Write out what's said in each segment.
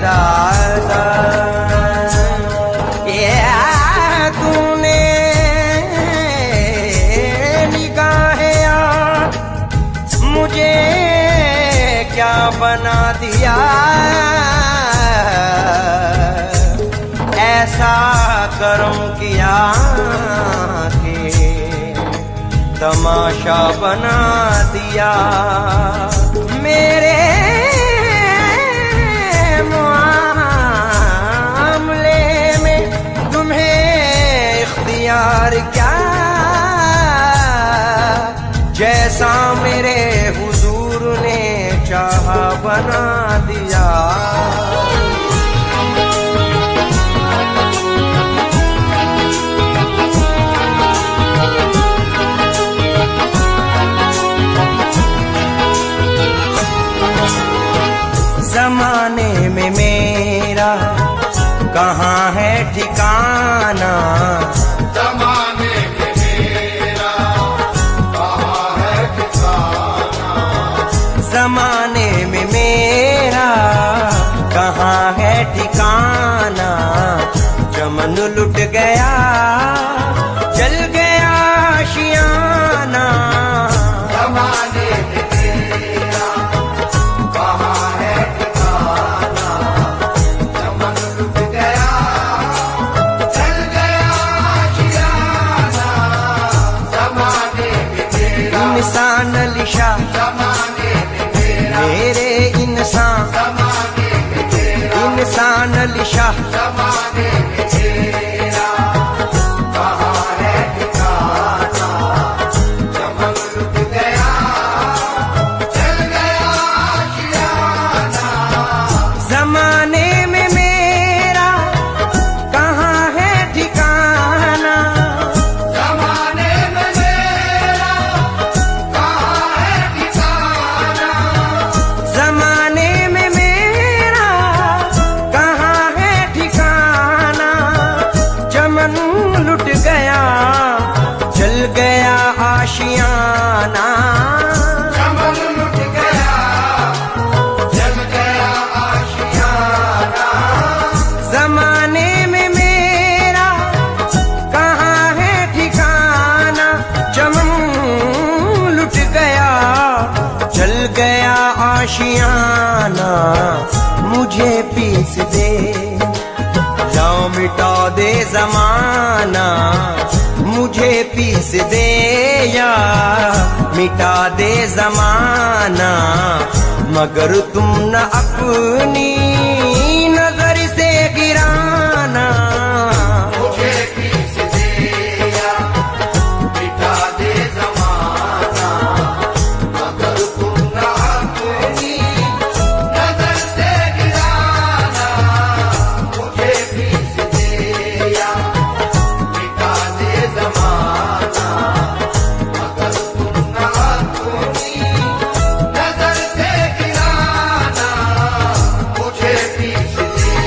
दादा तूने निगाहें मुझे क्या बना दिया, ऐसा करम किया कि तमाशा बना दिया। मेरे मामले में तुम्हें इख्तियार क्या, जैसा मेरे हुजूर ने चाहा बना दिया। ज़माने में मेरा कहाँ है ठिकाना, ज़माने में मेरा कहाँ है ठिकाना, ज़माने में मेरा कहाँ है ठिकाना। चमन लुट गया जल गया आशियाना, ज़माने में मेरा कहाँ है ठिकाना, चमन लुट गया जल गया आशियाना। ज़माने में मेरा इंसान लिशा ज़माने में मेरा मेरे इंसान, ज़माने में मेरा इंसान लिशा ज़माने में मेरा कहाँ है ठिकाना, चमन लुट गया जल गया आशियाना। ज़माने में मेरा कहाँ है ठिकाना, ज़माने में मेरा कहाँ है ठिकाना, ज़माने में मेरा कहाँ है ठिकाना। चमन लुट गया जल गया आशियाना, चमन लुट गया जल गया आशियाना। ज़माने में मेरा कहाँ है ठिकाना। चमन लुट गया जल गया आशियाना। मुझे पीस दे जाओ मिटा दे ज़माना, मुझे पीस दे या मिटा दे ज़माना। मगर तुम न अपनी नजर से गिराना, मुझे पीस दे या मिटा दे ज़माना। मगर तुम न अपनी नजर से गिराना, मुझे पीस दे या मिटा दे ज़माना। मगर तुम न अपनी नजर से गिराना, मुझे पीस दे।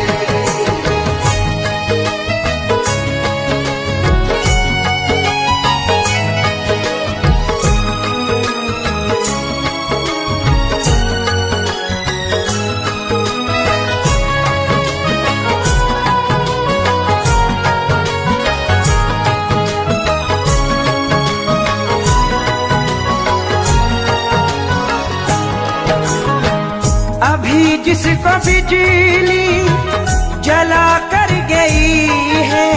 अभी जिसको बिजली जला कर गई है,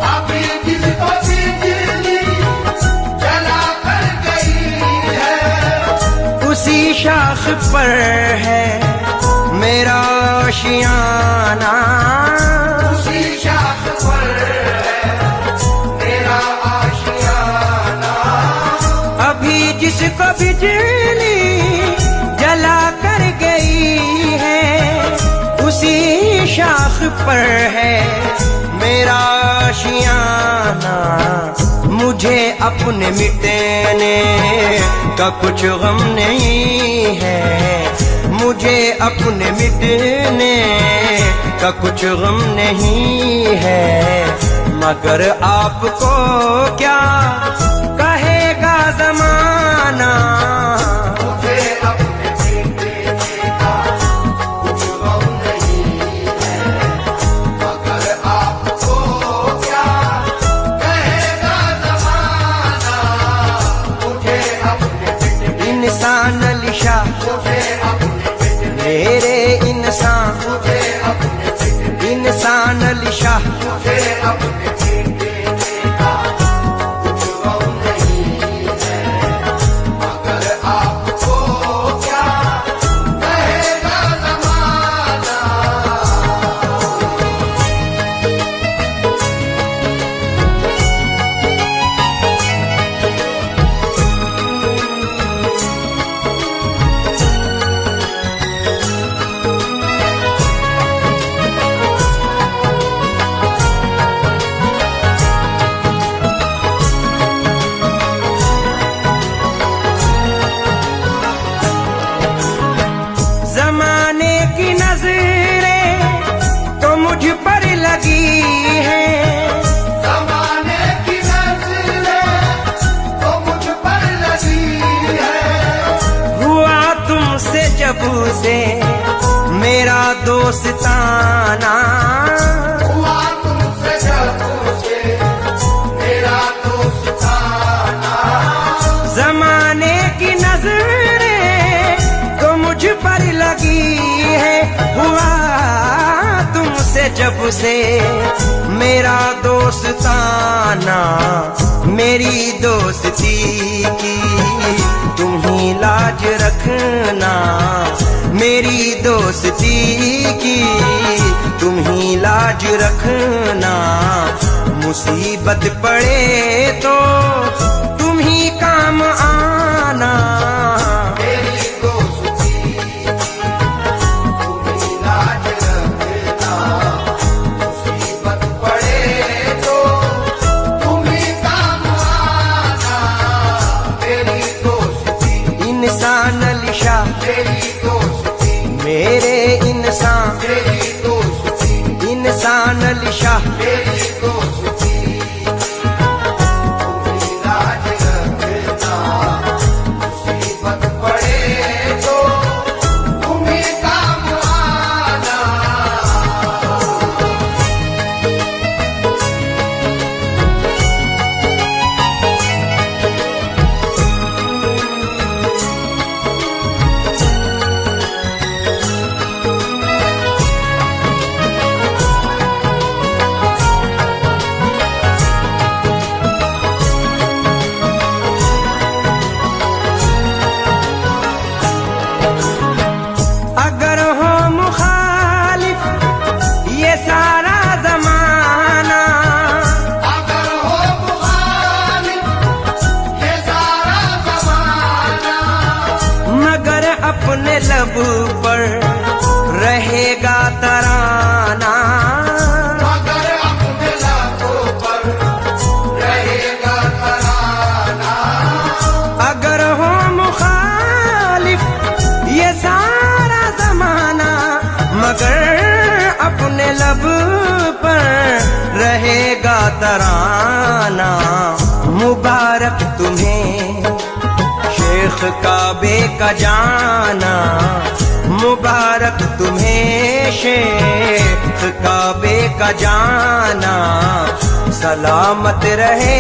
अभी जिसको बिजली जला कर गई है, उसी शाख पर है मेरा आशियाना। उसी शाख पर है मेरा आशियाना। अभी जिसको बिजली जला कर गई है, उसी शाख पर है मेरा आशियाना। मुझे अपने मिटने का कुछ गम नहीं है, मुझे अपने मिटने का कुछ गम नहीं है। मगर आपको क्या कहेगा ज़माना, मुझे अपने मिटने का कुछ गम मेरे इंसान तुझे अपने बेटे इंसान अली शाह तुझे अपने बेटे का कुछ गम नहीं है, मगर आपको क्या कहेगा ज़माना। जमाने की नजरें तो मुझ पर लगी है, ज़माने की नज़रें तो मुझ पर लगी है, हुआ तुमसे जब से मेरा दोस्ताना। हुआ तुमसे जब से मेरा दोस्ताना। जमाने की नजरें तो मुझ पर लगी है, हुआ तुमसे जब से मेरा दोस्ताना। मेरी दोस्ती की तुम ही लाज रखना, मेरी दोस्ती की तुम ही लाज रखना। मुसीबत पड़े तो तुम ही काम आना। मेरी दोस्ती तुम्ही लाज रखना, मुसीबत पड़े तो तुम्ही काम आना। मेरी दोस्ती इंसान अली शाह मेरी दोस्ती मेरे इंसान मेरी दोस्ती इंसान अली शाह मेरी दोस्ती तुम्ही लाज रखना, मुसीबत पड़े तो तुम्ही काम आना। अगर हो मुखालिफ ये सारा जमाना, अगर हो मुखालिफ ये सारा ज़माना, मगर अपने लब पर रहेगा तराना। मगर अपने लाखों पर रहेगा तराना। अगर हो मुखालिफ ये सारा जमाना, मगर अपने लब पर रहेगा तराना। मुबारक तुम्हें शेख काबे का जाना, मुबारक तुम्हें शेख काबे का जाना। सलामत रहे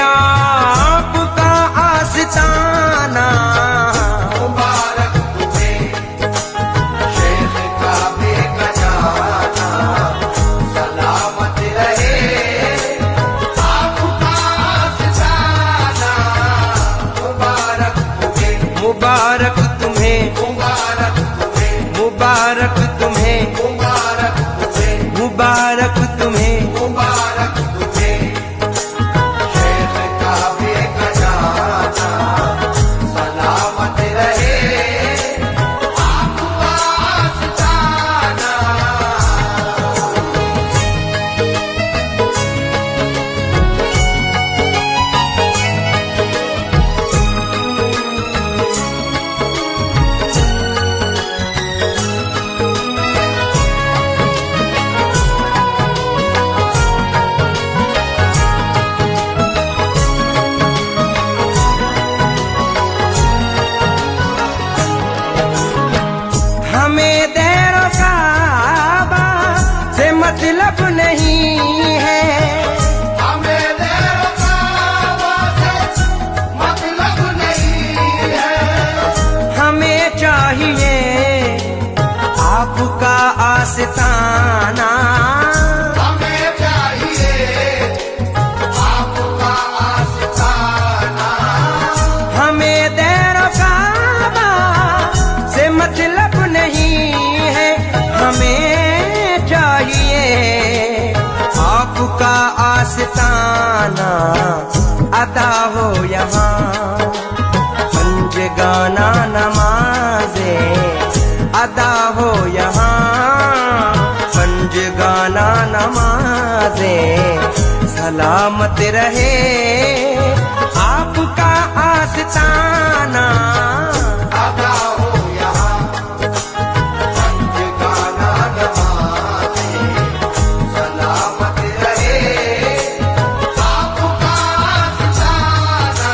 आपका आस्ताना। मुबारक तुम्हें शेख काबे का जाना, सलामत रहे आपका आस्ताना। मुबारक तुम्हें मुबारक तुम्हें मुबारक तुम्हें मुबारक तुम्हें मुबारक तुम्हें मुबारक तुम्हें मुबारक तुम्हें शेख काबे का जाना, सलामत रहे आपका आस्ताना। आस्ताना। हमें चाहिए आपका आस्ताना। हमें दैरो काबा से मतलब नहीं है, हमें चाहिए आपका आस्ताना। अदा हो यहाँ पंज गाना नमाजे, अदा हो यहाँ पंज गाना नमाजे। सलामत रहे आपका आस्ताना। अदा हो यहाँ पंज गाना नमाज़े, सलामत रहे आपका आस्ताना।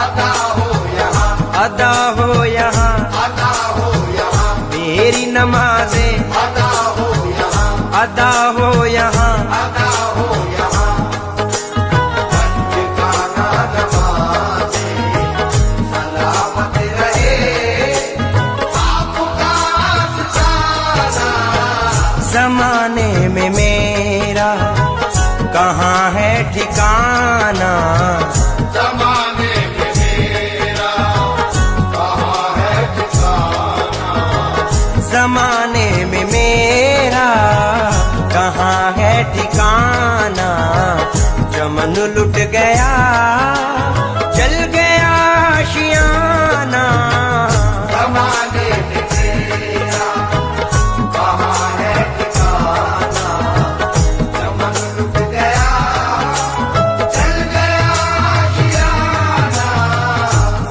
अदा हो यहाँ, अदा हो यहाँ अदा हो यहाँ, मेरी नमाजें, अदा हो यहाँ, अदा हो यहाँ। अदा हो यहाँ पंज गाना नमाज़े, सलामत रहे आपका आस्ताना। जमाने में मेरा कहाँ है ठिकाना, ज़माने में मेरा कहाँ है ठिकाना। जमाने में मेरा कहाँ है ठिकाना। चमन लुट गया, जल गया आशियाना। ज़माने में मेरा कहाँ है ठिकाना। चमन लुट गया, जल गया आशियाना।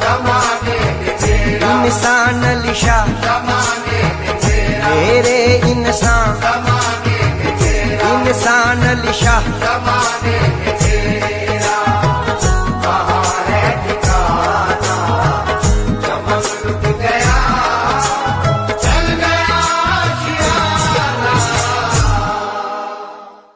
ज़माने में मेरा, इंसान लिशा ज़माने में मेरा, मेरे इंसान, ज़माने में मेरा, इंसान लिशा ज़माने